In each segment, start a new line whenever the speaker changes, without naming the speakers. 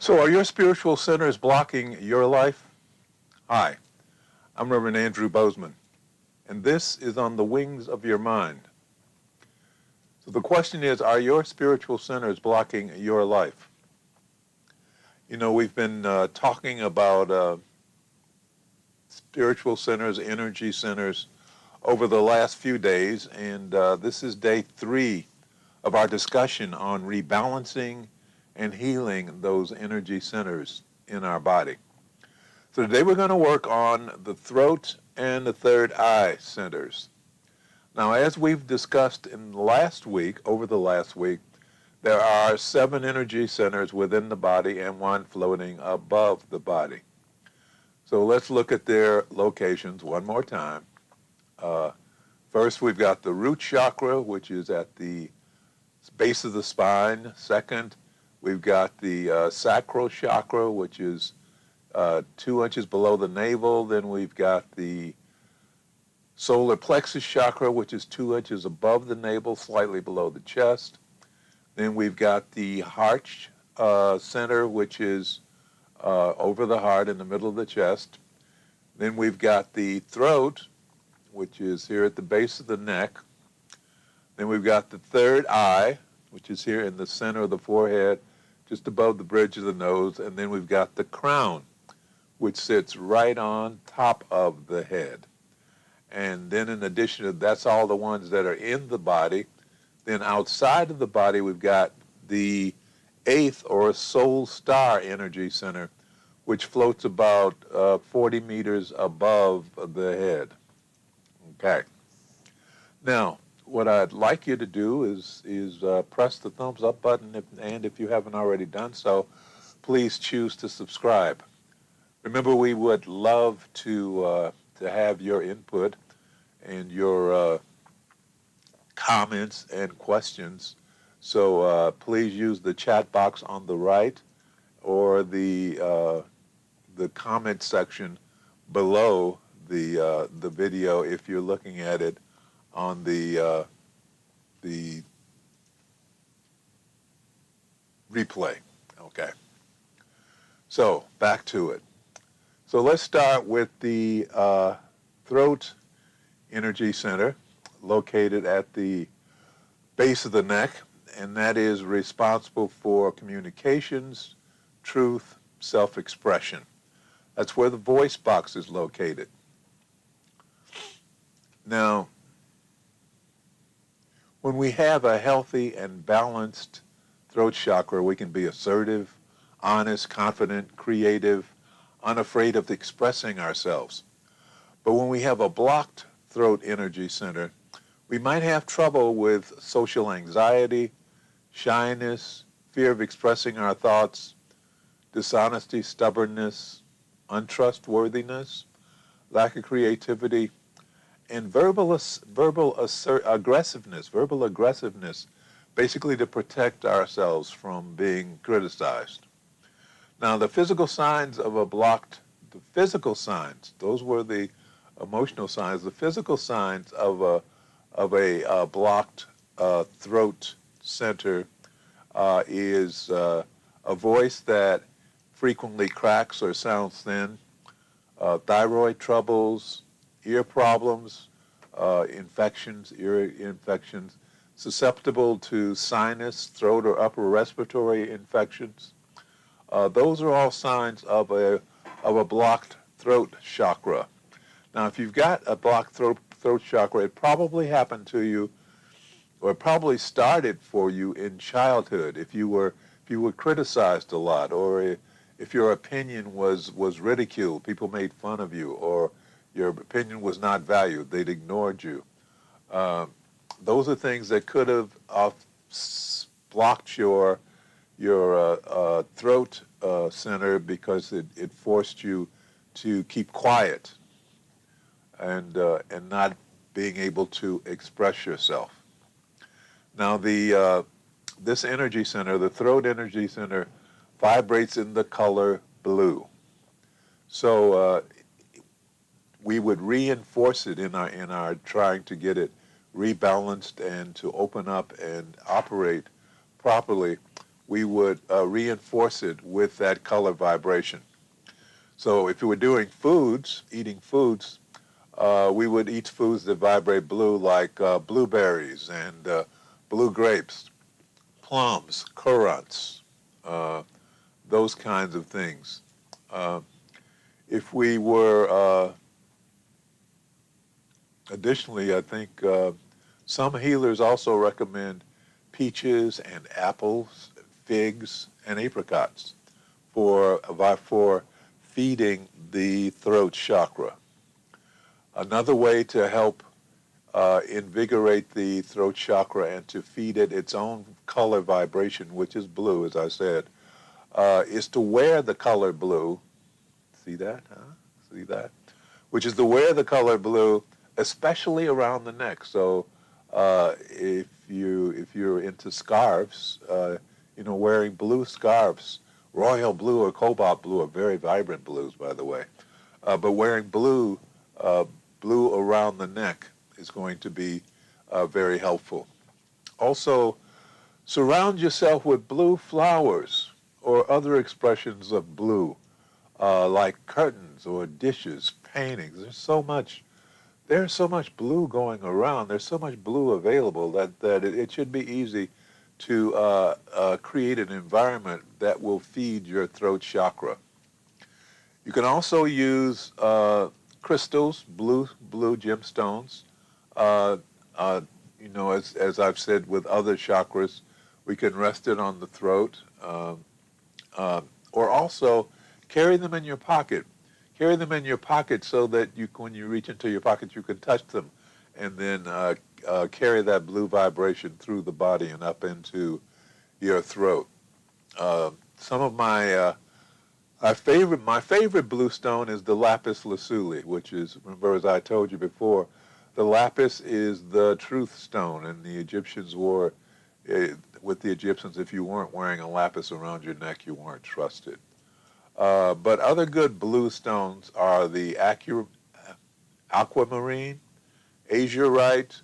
So are your spiritual centers blocking your life? Hi, I'm Rev Andrew Bozeman, and this is On the Wings of Your Mind. So the question is, are your spiritual centers blocking your life? You know, we've been talking about spiritual centers, energy centers, over the last few days, and this is day 3 of our discussion on rebalancing and healing those energy centers in our body. So today we're going to work on the throat and the third eye centers. Now, as we've discussed over the last week, there are 7 energy centers within the body and 1 floating above the body. So let's look at their locations one more time. First, we've got the root chakra, which is at the base of the spine. Second, we've got the sacral chakra, which is 2 inches below the navel. Then we've got the solar plexus chakra, which is 2 inches above the navel, slightly below the chest. Then we've got the heart center, which is over the heart in the middle of the chest. Then we've got the throat, which is here at the base of the neck. Then we've got the third eye, which is here in the center of the forehead, just above the bridge of the nose. And then we've got the crown, which sits right on top of the head. And then in addition to that's all the ones that are in the body. Then outside of the body, we've got the 8th or soul star energy center, which floats about 40 meters above the head. Okay. Now, what I'd like you to do is press the thumbs up button, and if you haven't already done so, please choose to subscribe. Remember, we would love to have your input and your comments and questions. So please use the chat box on the right or the comment section below the video if you're looking at it on the replay. Okay. So back to it. So let's start with the throat energy center located at the base of the neck, and that is responsible for communications, truth, self-expression. That's where the voice box is located. Now, when we have a healthy and balanced throat chakra, we can be assertive, honest, confident, creative, unafraid of expressing ourselves. But when we have a blocked throat energy center, we might have trouble with social anxiety, shyness, fear of expressing our thoughts, dishonesty, stubbornness, untrustworthiness, lack of creativity, and verbal aggressiveness, basically to protect ourselves from being criticized. Now, the physical signs, those were the emotional signs. The physical signs of a blocked throat center is a voice that frequently cracks or sounds thin, thyroid troubles, ear problems, ear infections, susceptible to sinus, throat, or upper respiratory infections. Those are all signs of a blocked throat chakra. Now, if you've got a blocked throat chakra, it probably happened to you, or it probably started for you in childhood. If you were criticized a lot, or if your opinion was ridiculed, people made fun of you, or your opinion was not valued, they'd ignored you. Those are things that could have blocked your throat center because it forced you to keep quiet and not being able to express yourself. Now, this energy center, the throat energy center, vibrates in the color blue. So we would reinforce it in our trying to get it rebalanced and to open up and operate properly. we would reinforce it with that color vibration. So if we were doing foods, eating foods, we would eat foods that vibrate blue, like blueberries and blue grapes, plums, currants, those kinds of things. If we were, additionally, I think some healers also recommend peaches and apples, figs, and apricots for feeding the throat chakra. Another way to help invigorate the throat chakra and to feed it its own color vibration, which is blue, as I said, is to wear the color blue. See that? Huh? See that? Which is to wear the color blue, especially around the neck. So if you're into scarves, wearing blue scarves, royal blue or cobalt blue are very vibrant blues, by the way. But wearing blue around the neck is going to be very helpful. Also, surround yourself with blue flowers or other expressions of blue, like curtains or dishes, paintings. There's so much blue going around. There's so much blue available that it should be easy to create an environment that will feed your throat chakra. You can also use crystals, blue gemstones. As I've said with other chakras, we can rest it on the throat, or also carry them in your pocket. Carry them in your pocket so that when you reach into your pocket, you can touch them, and then carry that blue vibration through the body and up into your throat. Some of my favorite blue stone is the lapis lazuli, which is, remember, as I told you before, the lapis is the truth stone, and the Egyptians wore, with the Egyptians, if you weren't wearing a lapis around your neck, you weren't trusted. But other good blue stones are the aquamarine, azurite,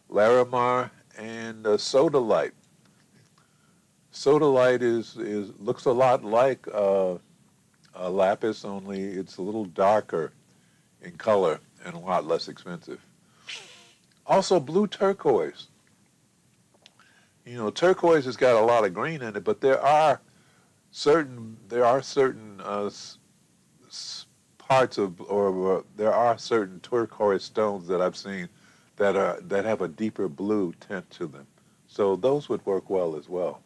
larimar, and sodalite. Sodalite looks a lot like lapis, only it's a little darker in color and a lot less expensive. Also, blue turquoise. Turquoise has got a lot of green in it, but there are certain parts of, or there are certain turquoise stones that I've seen that have a deeper blue tint to them. So those would work well as well.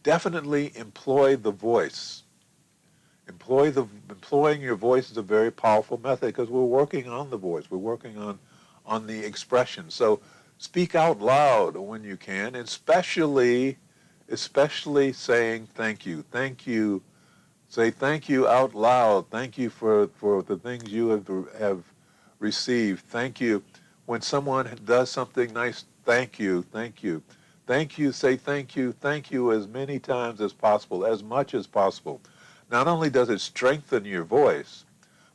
Definitely employ the voice. Employing your voice is a very powerful method because we're working on the voice. We're working on the expression. So speak out loud when you can, especially saying thank you. Thank you. Say thank you out loud. Thank you for the things you have received. Thank you. When someone does something nice, thank you. Thank you. Thank you. Say thank you as many times as possible, as much as possible. Not only does it strengthen your voice,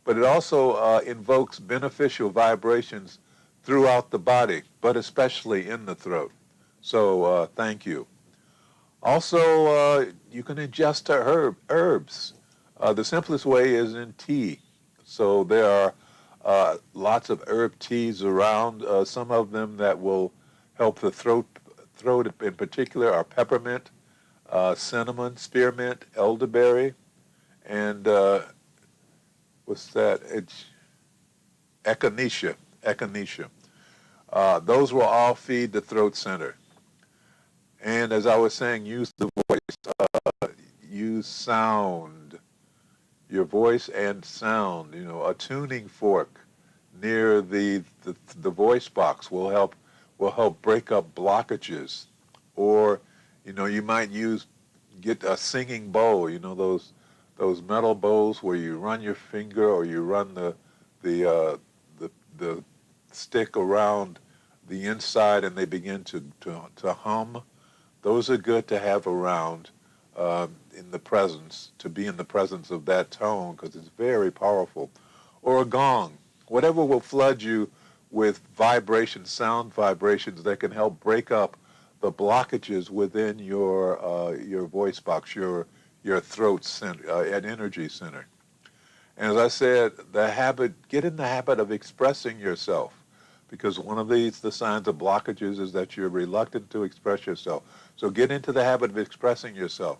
but it also invokes beneficial vibrations throughout the body, but especially in the throat. So thank you. Also, you can ingest herbs. The simplest way is in tea. So there are lots of herb teas around. Some of them that will help the throat in particular are peppermint, cinnamon, spearmint, elderberry, and what's that? It's echinacea. Those will all feed the throat center. And as I was saying, use the voice. Use sound. Your voice and sound. A tuning fork near the voice box will help break up blockages. Or, you might get a singing bowl. Those metal bowls where you run your finger or you run the stick around the inside and they begin to hum. Those are good to have around to be in the presence of that tone, because it's very powerful. Or a gong, whatever will flood you with sound vibrations that can help break up the blockages within your voice box, your throat center, an energy center. And as I said, get in the habit of expressing yourself, because one of the signs of blockages is that you're reluctant to express yourself. So get into the habit of expressing yourself.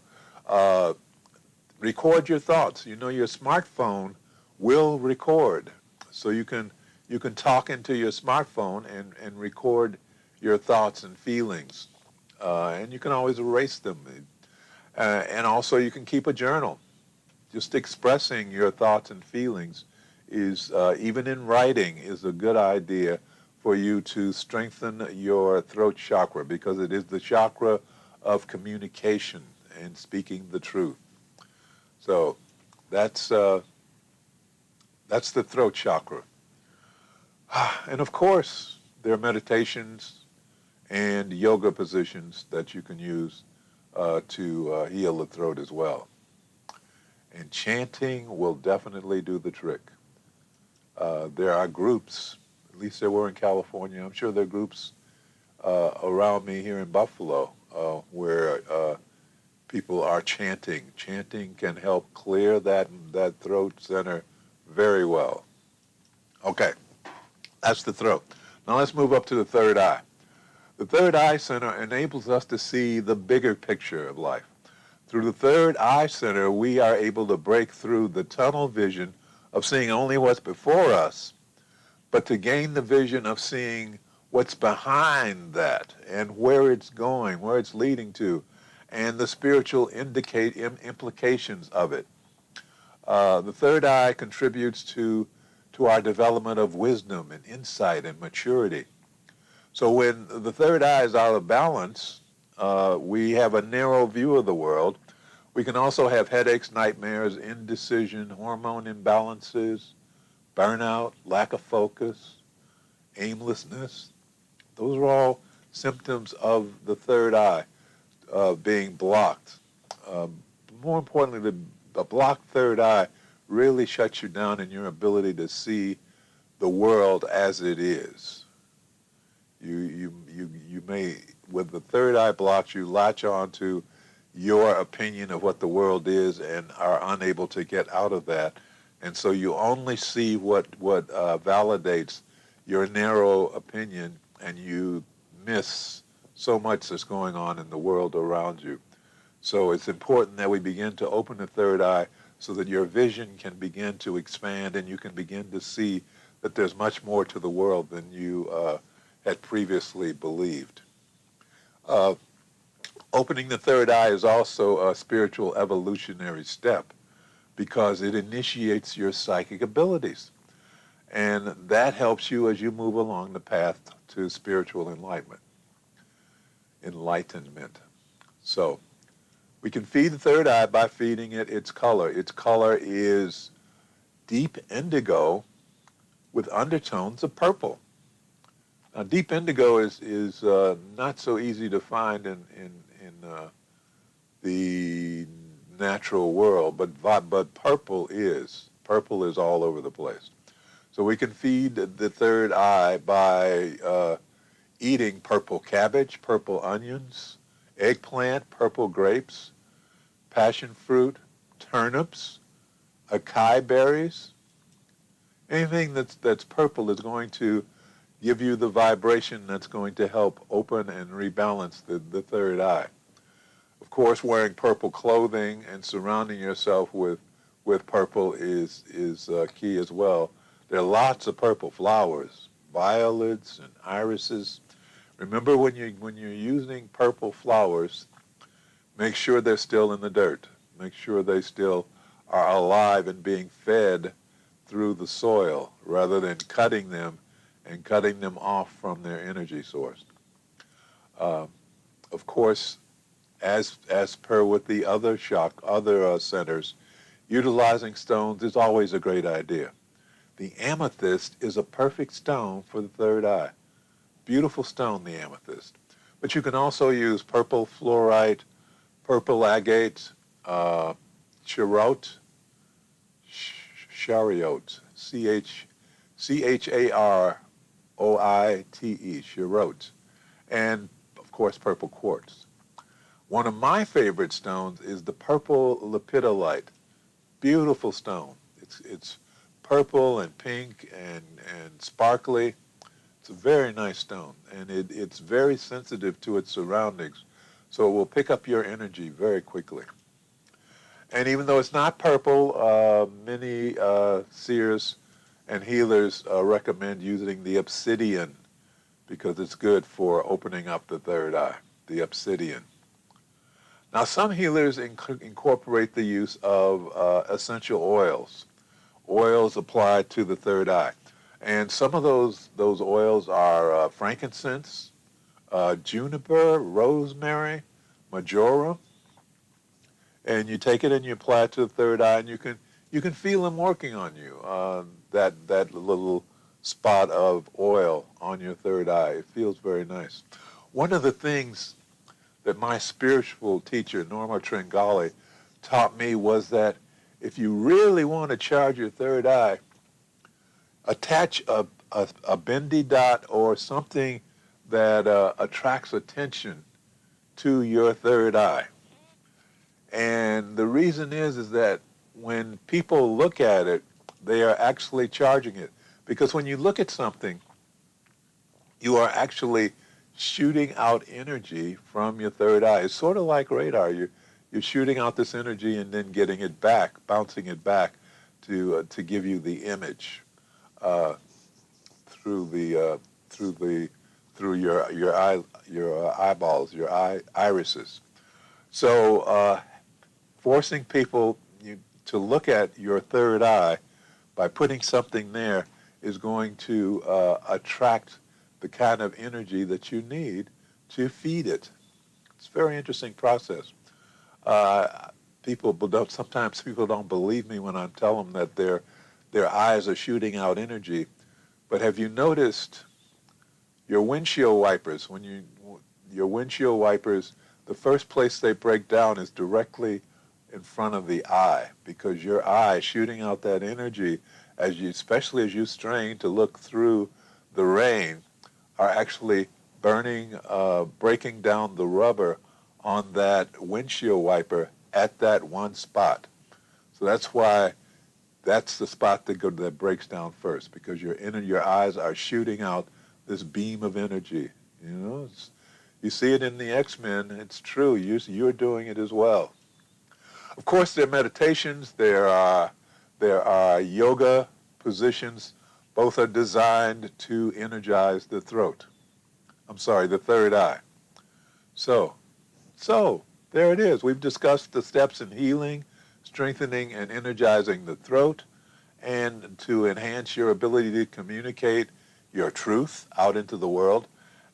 Record your thoughts. You know, your smartphone will record, so you can talk into your smartphone and record your thoughts and feelings, and you can always erase them. And also, you can keep a journal. Just expressing your thoughts and feelings is, even in writing, is a good idea for you to strengthen your throat chakra, because it is the chakra of communication and speaking the truth. So that's the throat chakra. And of course, there are meditations and yoga positions that you can use to heal the throat as well. And chanting will definitely do the trick. There are groups, at least there were in California. I'm sure there are groups around me here in Buffalo where people are chanting. Chanting can help clear that throat center very well. Okay, that's the throat. Now let's move up to the third eye. The third eye center enables us to see the bigger picture of life. Through the third eye center, we are able to break through the tunnel vision of seeing only what's before us, but to gain the vision of seeing what's behind that and where it's going, where it's leading to, and the spiritual implications of it. The third eye contributes to our development of wisdom and insight and maturity. So when the third eye is out of balance, we have a narrow view of the world. We can also have headaches, nightmares, indecision, hormone imbalances, burnout, lack of focus, aimlessness. Those are all symptoms of the third eye being blocked. More importantly, the blocked third eye really shuts you down in your ability to see the world as it is. You may, with the third eye blocked, you latch on to your opinion of what the world is and are unable to get out of that. And so you only see what validates your narrow opinion, and you miss so much that's going on in the world around you. So it's important that we begin to open the third eye so that your vision can begin to expand and you can begin to see that there's much more to the world than you had previously believed. Opening the third eye is also a spiritual evolutionary step because it initiates your psychic abilities. And that helps you as you move along the path to spiritual enlightenment. So we can feed the third eye by feeding it its color. Its color is deep indigo with undertones of purple. Now, deep indigo is not so easy to find in the natural world, but purple is. Purple is all over the place. So we can feed the third eye by eating purple cabbage, purple onions, eggplant, purple grapes, passion fruit, turnips, acai berries. Anything that's purple is going to give you the vibration that's going to help open and rebalance the third eye. Of course, wearing purple clothing and surrounding yourself with purple is key as well. There are lots of purple flowers, violets and irises. Remember, when you're using purple flowers, make sure they're still in the dirt. Make sure they still are alive and being fed through the soil rather than cutting them off from their energy source. Of course, as per with the other centers, utilizing stones is always a great idea. The amethyst is a perfect stone for the third eye. Beautiful stone, the amethyst. But you can also use purple fluorite, purple agate, chariot, C-H-A-R-O-I-T-E, chariot. And, of course, purple quartz. One of my favorite stones is the purple lepidolite. Beautiful stone. It's purple and pink and sparkly. It's a very nice stone, and it's very sensitive to its surroundings, so it will pick up your energy very quickly. And even though it's not purple, many seers and healers recommend using the obsidian because it's good for opening up the third eye, the obsidian. Now, some healers incorporate the use of essential oils applied to the third eye. And some of those oils are frankincense, juniper, rosemary, marjoram. And you take it and you apply it to the third eye, and you can feel them working on you, that little spot of oil on your third eye. It feels very nice. One of the things that my spiritual teacher, Norma Tringali, taught me was that if you really want to charge your third eye, attach a bendy dot or something that attracts attention to your third eye. And the reason is that when people look at it, they are actually charging it. Because when you look at something, you are actually shooting out energy from your third eye. It's sort of like radar. You're shooting out this energy and then getting it back, bouncing it back to give you the image through your eyeballs, your irises. So forcing people to look at your third eye by putting something there is going to attract the kind of energy that you need to feed it. It's a very interesting process. Sometimes people don't believe me when I tell them that their eyes are shooting out energy. But have you noticed your windshield wipers? Your windshield wipers, the first place they break down is directly in front of the eye, because your eye shooting out that energy, especially as you strain to look through the rain, are actually breaking down the rubber on that windshield wiper at that one spot. So that's why that's the spot that breaks down first, because your eyes are shooting out this beam of energy. You see it in the X-Men. It's true. You're doing it as well. Of course, there are meditations. There are yoga positions. Both are designed to energize the third eye. So there it is. We've discussed the steps in healing, strengthening, and energizing the throat, and to enhance your ability to communicate your truth out into the world.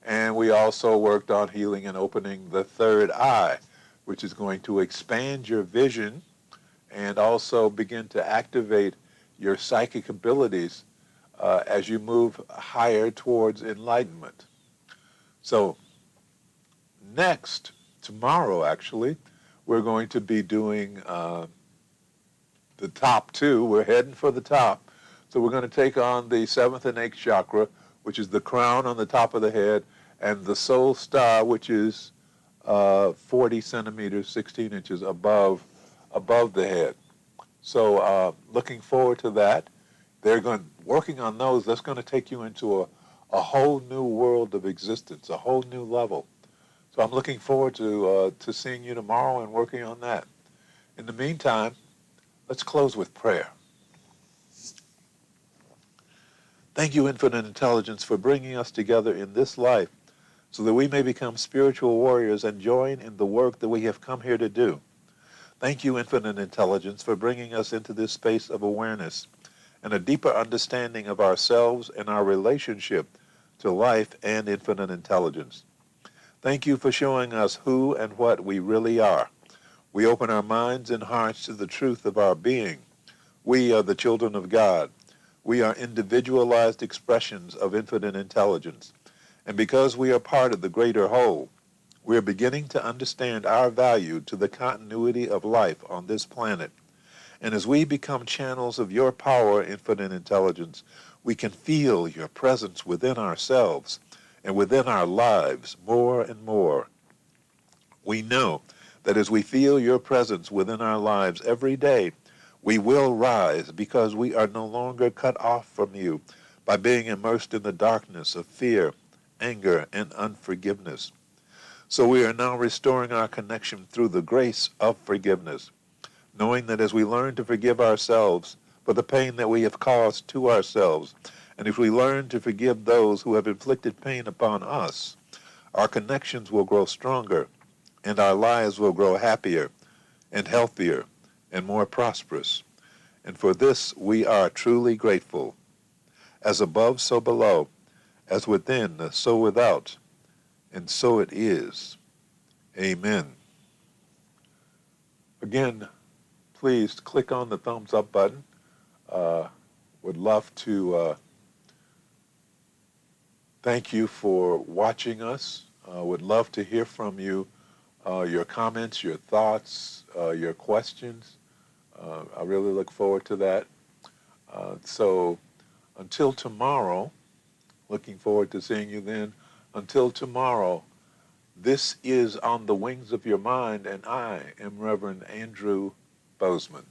And we also worked on healing and opening the third eye, which is going to expand your vision and also begin to activate your psychic abilities as you move higher towards enlightenment. So next, tomorrow actually, we're going to be doing the top two. We're heading for the top. So we're going to take on the 7th and 8th chakra, which is the crown on the top of the head, and the soul star, which is 40 centimeters, 16 inches above the head. So looking forward to that. Working on those, that's going to take you into a whole new world of existence, a whole new level. So I'm looking forward to seeing you tomorrow and working on that. In the meantime, let's close with prayer. Thank you, Infinite Intelligence, for bringing us together in this life so that we may become spiritual warriors and join in the work that we have come here to do. Thank you, Infinite Intelligence, for bringing us into this space of awareness and a deeper understanding of ourselves and our relationship to life and infinite intelligence. Thank you for showing us who and what we really are. We open our minds and hearts to the truth of our being. We are the children of God. We are individualized expressions of infinite intelligence. And because we are part of the greater whole, we are beginning to understand our value to the continuity of life on this planet. And as we become channels of your power, infinite intelligence, we can feel your presence within ourselves and within our lives more and more. We know that as we feel your presence within our lives every day, we will rise because we are no longer cut off from you by being immersed in the darkness of fear, anger, and unforgiveness. So we are now restoring our connection through the grace of forgiveness, knowing that as we learn to forgive ourselves for the pain that we have caused to ourselves, and if we learn to forgive those who have inflicted pain upon us, our connections will grow stronger, and our lives will grow happier and healthier and more prosperous. And for this we are truly grateful. As above, so below, as within, so without, and so it is. Amen. Again, please click on the thumbs up button. Would love to thank you for watching us. Would love to hear from you, your comments, your thoughts, your questions. I really look forward to that. So until tomorrow, looking forward to seeing you then. Until tomorrow, this is On the Wings of Your Mind, and I am Reverend Andrew Bozeman.